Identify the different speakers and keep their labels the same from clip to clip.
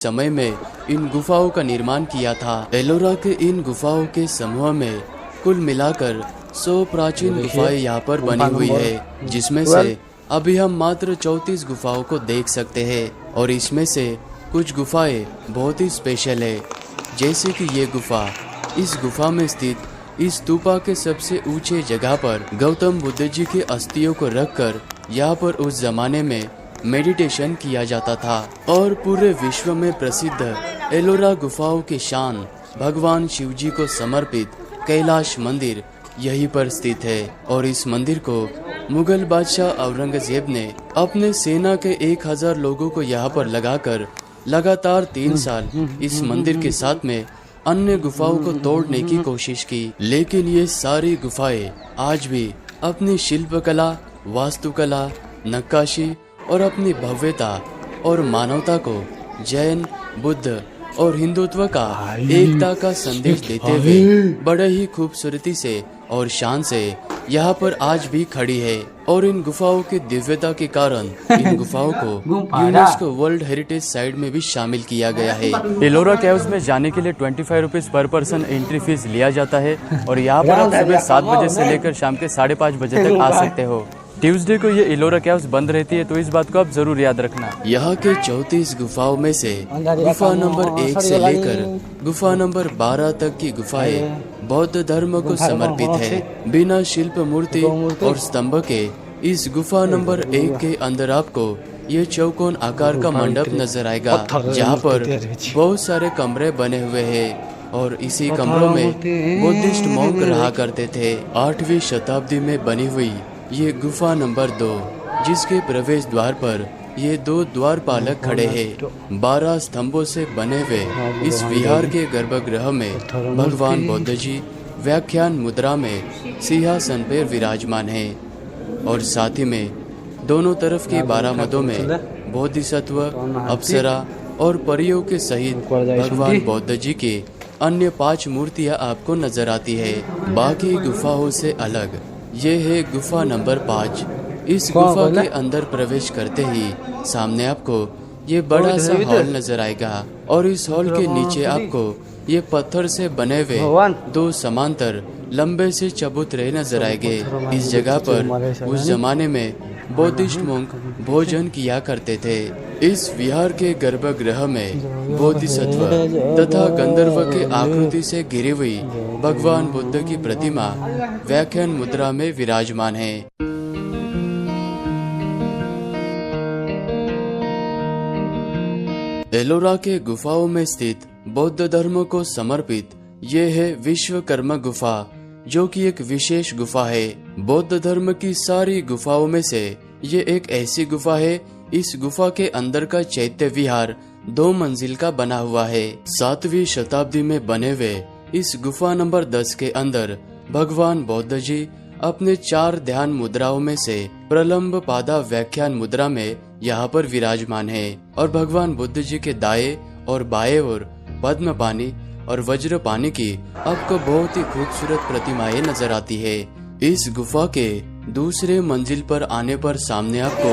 Speaker 1: समय में इन गुफाओं का निर्माण किया था। एलोरा के इन गुफाओं के समूह में कुल मिलाकर 100 प्राचीन गुफाएं यहाँ पर बनी हुई है, जिसमें से अभी हम मात्र 34 गुफाओं को देख सकते हैं। और इसमें से कुछ गुफाएं बहुत ही स्पेशल है, जैसे कि ये गुफा। इस गुफा में स्थित इस स्तूपा के सबसे ऊंचे जगह पर गौतम बुद्ध जी के अस्थियों को रखकर यहाँ पर उस जमाने में मेडिटेशन किया जाता था। और पूरे विश्व में प्रसिद्ध एलोरा गुफाओं की शान भगवान शिव जी को समर्पित कैलाश मंदिर यहीं पर स्थित है। और इस मंदिर को मुगल बादशाह औरंगजेब ने अपने सेना के 1000 लोगों को यहाँ पर लगाकर लगातार 3 साल इस मंदिर के साथ में अन्य गुफाओं को तोड़ने की कोशिश की। लेकिन ये सारी गुफाएं आज भी अपनी शिल्पकला, वास्तुकला, नक्काशी और अपनी भव्यता और मानवता को जैन, बुद्ध और हिंदुत्व का एकता का संदेश देते हुए बड़े ही खूबसूरती से और शान से यहाँ पर आज भी खड़ी है। और इन गुफाओं की दिव्यता के कारण इन गुफाओं को यूनेस्को वर्ल्ड हेरिटेज साइट में भी शामिल किया गया है। एलोरा केव्स में जाने के लिए 25 rupees per person entry fees लिया जाता है। और यहाँ पर आप सुबह 7 बजे से लेकर शाम के 5:30 बजे तक आ सकते हो। ट्यूसडे को ये एलोरा केव्स बंद रहती है, तो इस बात को आप जरूर याद रखना। यहाँ के 34 गुफाओं में से गुफा नंबर 1 से लेकर गुफा नंबर 12 तक की गुफाएं बौद्ध धर्म को समर्पित है। बिना शिल्प मूर्ति और स्तंभ के इस गुफा नंबर 1 के अंदर आपको ये चौकोन आकार का मंडप नजर आएगा, जहाँ पर बहुत सारे कमरे बने हुए हैं। और इसी कमरों में बुद्धिस्ट मॉन्क रहा करते थे। 8वीं शताब्दी में बनी हुई ये गुफा नंबर 2, जिसके प्रवेश द्वार पर ये 2 द्वारपालक खड़े हैं। 12 स्तंभों से बने हुए इस विहार के गर्भगृह में भगवान बुद्ध जी व्याख्यान मुद्रा में सिंहासन पर विराजमान हैं। और साथ ही में दोनों तरफ की 12 मदों में बोधिसत्व, अप्सरा और परियों के सहित भगवान बुद्ध जी की अन्य 5 मूर्तियां आपको नजर आती है। बाकी गुफाओं से अलग ये है गुफा नंबर 5। इस गुफा के अंदर प्रवेश करते ही सामने आपको ये बड़ा सा हॉल नजर आएगा। और इस हॉल के नीचे आपको ये पत्थर से बने हुए 2 समांतर लंबे से चबूतरे नजर आएंगे। इस जगह पर उस जमाने में बौद्धिस्ट मोंक भोजन किया करते थे। इस विहार के गर्भगृह में बोधिसत्व तथा गंधर्व के आकृति से घिरी हुई भगवान बुद्ध की प्रतिमा व्याख्यान मुद्रा में विराजमान है। एलोरा के गुफाओं में स्थित बौद्ध धर्म को समर्पित ये है विश्वकर्मा गुफा, जो कि एक विशेष गुफा है। बौद्ध धर्म की सारी गुफाओं में से ये एक ऐसी गुफा है। इस गुफा के अंदर का चैत्य विहार 2 मंजिल का बना हुआ है। 7वीं शताब्दी में बने हुए इस गुफा नंबर 10 के अंदर भगवान बुद्ध जी अपने 4 ध्यान मुद्राओं में से प्रलम्ब पादा व्याख्यान मुद्रा में यहाँ पर विराजमान है। और भगवान बुद्ध जी के दाएं और बाएं ओर पद्म पानी और वज्र पानी की आपको बहुत ही खूबसूरत प्रतिमाएं नजर आती है। इस गुफा के दूसरे मंजिल पर आने पर सामने आपको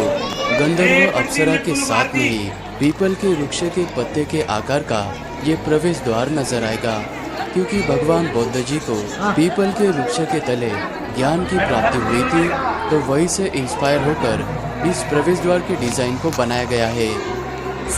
Speaker 1: गंधर्व अप्सरा के साथ में ही पीपल के वृक्ष के पत्ते के आकार का ये प्रवेश द्वार नजर आएगा, क्योंकि भगवान बुद्ध जी को पीपल के वृक्ष के तले ज्ञान की प्राप्ति हुई थी, तो वही से इंस्पायर होकर इस प्रवेश द्वार के डिजाइन को बनाया गया है।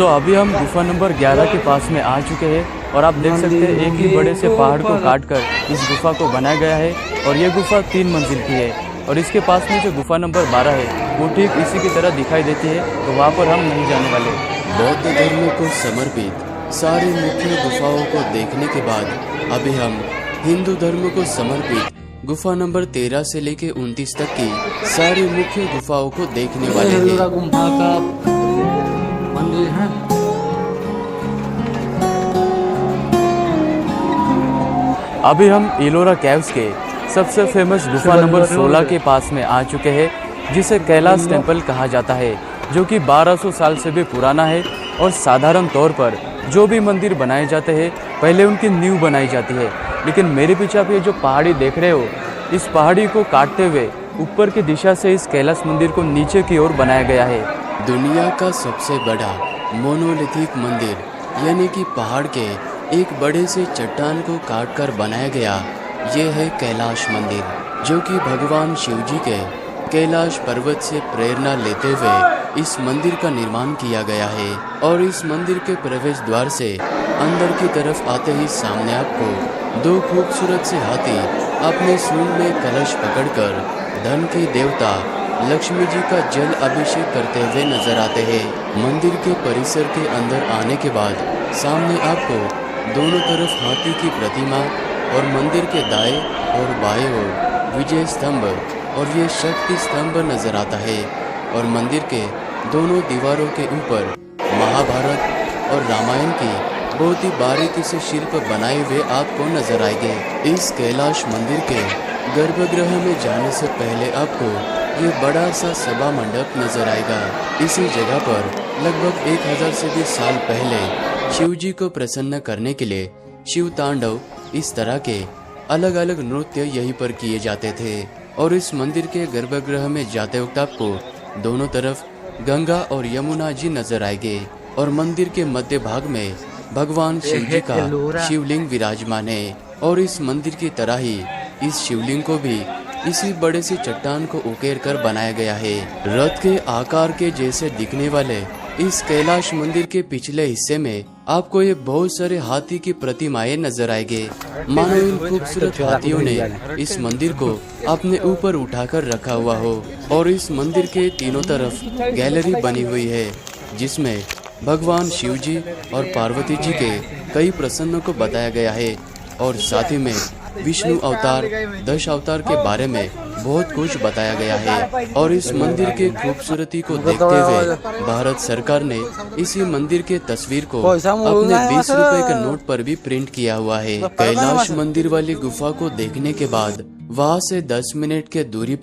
Speaker 1: अभी हम गुफा नंबर 11 के पास में आ चुके हैं। और आप देख सकते हैं एक ही बड़े से पहाड़ को काटकर इस गुफा को बनाया गया है। और ये गुफा 3 मंजिल की है। और इसके पास में जो गुफा नंबर 12 है वो ठीक इसी की तरह दिखाई देती है, तो वहाँ पर हम नहीं जाने वाले। बौद्ध धर्म को समर्पित सारी मुख्य गुफाओं को देखने के बाद अभी हम हिंदू धर्म को समर्पित गुफा नंबर 13 से लेके 29 तक की सारी मुख्य गुफाओं को देखने वाले हैं।
Speaker 2: गुफा का मंदिर है।
Speaker 1: अभी हम एलोरा केव्स के सबसे फेमस गुफा नंबर 16 के पास में आ चुके हैं, जिसे कैलाश टेम्पल कहा जाता है, जो कि 1200 साल से भी पुराना है। और साधारण तौर पर जो भी मंदिर बनाए जाते हैं पहले उनकी नींव बनाई जाती है। लेकिन मेरे पीछे आप ये जो पहाड़ी देख रहे हो, इस पहाड़ी को काटते हुए ऊपर की दिशा से इस कैलाश मंदिर को नीचे की ओर बनाया गया है। दुनिया का सबसे बड़ा मोनोलिथिक मंदिर यानी कि पहाड़ के एक बड़े से चट्टान को काटकर बनाया गया ये है कैलाश मंदिर, जो कि भगवान शिव जी के कैलाश पर्वत से प्रेरणा लेते हुए इस मंदिर का निर्माण किया गया है। और इस मंदिर के प्रवेश द्वार से अंदर की तरफ आते ही सामने आपको दो खूबसूरत से हाथी अपने सूंड में कलश पकड़कर धन के देवता लक्ष्मी जी का जल अभिषेक करते हुए नजर आते हैं। मंदिर के परिसर के अंदर आने के बाद सामने आपको दोनों तरफ हाथी की प्रतिमा और मंदिर के दाएं और बाएं ओर विजय स्तंभ और ये शक्ति स्तंभ नजर आता है। और मंदिर के दोनों दीवारों के ऊपर महाभारत और रामायण की बहुत ही बारीकी से शिल्प बनाए हुए आपको नजर आएंगे। इस कैलाश मंदिर के गर्भगृह में जाने से पहले आपको ये बड़ा सा सभा मंडप नजर आएगा। इसी जगह पर लगभग 1000 से भी साल पहले शिव जी को प्रसन्न करने के लिए शिव तांडव इस तरह के अलग अलग नृत्य यहीं पर किए जाते थे। और इस मंदिर के गर्भगृह में जाते वक्त आपको दोनों तरफ गंगा और यमुना जी नजर आएंगे। और मंदिर के मध्य भाग में भगवान शिव जी का शिवलिंग विराजमान है। और इस मंदिर की तरह ही इस शिवलिंग को भी इसी बड़े सी चट्टान को उकेर कर बनाया गया है। रथ के आकार के जैसे दिखने वाले इस कैलाश मंदिर के पिछले हिस्से में आपको ये बहुत सारे हाथी की प्रतिमाएं नजर आएंगे। मानो इन खूबसूरत हाथियों ने इस मंदिर को अपने ऊपर उठाकर रखा हुआ हो। और इस मंदिर के तीनों तरफ गैलरी बनी हुई है, जिसमें भगवान शिव जी और पार्वती जी के कई प्रसंगों को बताया गया है। और साथ ही में विष्णु अवतार 10 अवतार के बारे में बहुत कुछ बताया गया है। और इस मंदिर के खूबसूरती को देखते हुए भारत सरकार ने इसी मंदिर के तस्वीर को अपने 20 रुपए के नोट पर भी प्रिंट किया हुआ है। कैलाश मंदिर वाली गुफा को देखने के बाद वहाँ से 10 मिनट के दूरी